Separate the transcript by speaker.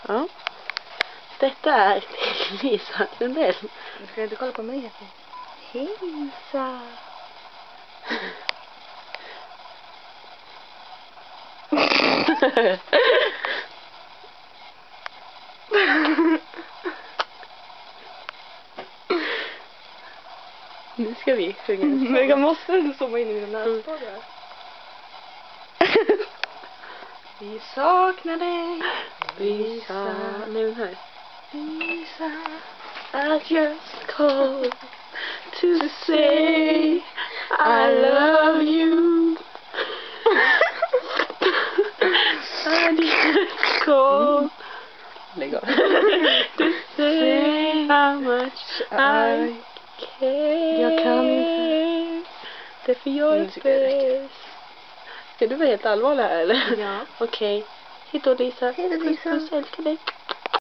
Speaker 1: Ja. Detta är Lisa Lundell.
Speaker 2: Ska inte kolla på mig?
Speaker 1: Hej Lisa. Nu ska vi sjunga en sång.
Speaker 2: Men jag måste ändå zooma in i den här spåren. Vi saknar dig,
Speaker 1: Lisa. Nej, den här.
Speaker 2: Lisa.
Speaker 1: I just called to say I love you. I just called to say how much I care.
Speaker 2: Jag kan inte.
Speaker 1: Därför jag är bäst. Ska du vara helt allvarlig här eller?
Speaker 2: Ja.
Speaker 1: Okej. Hej då Lisa.
Speaker 2: Hej då, Lisa.
Speaker 1: Puss, älskar dig.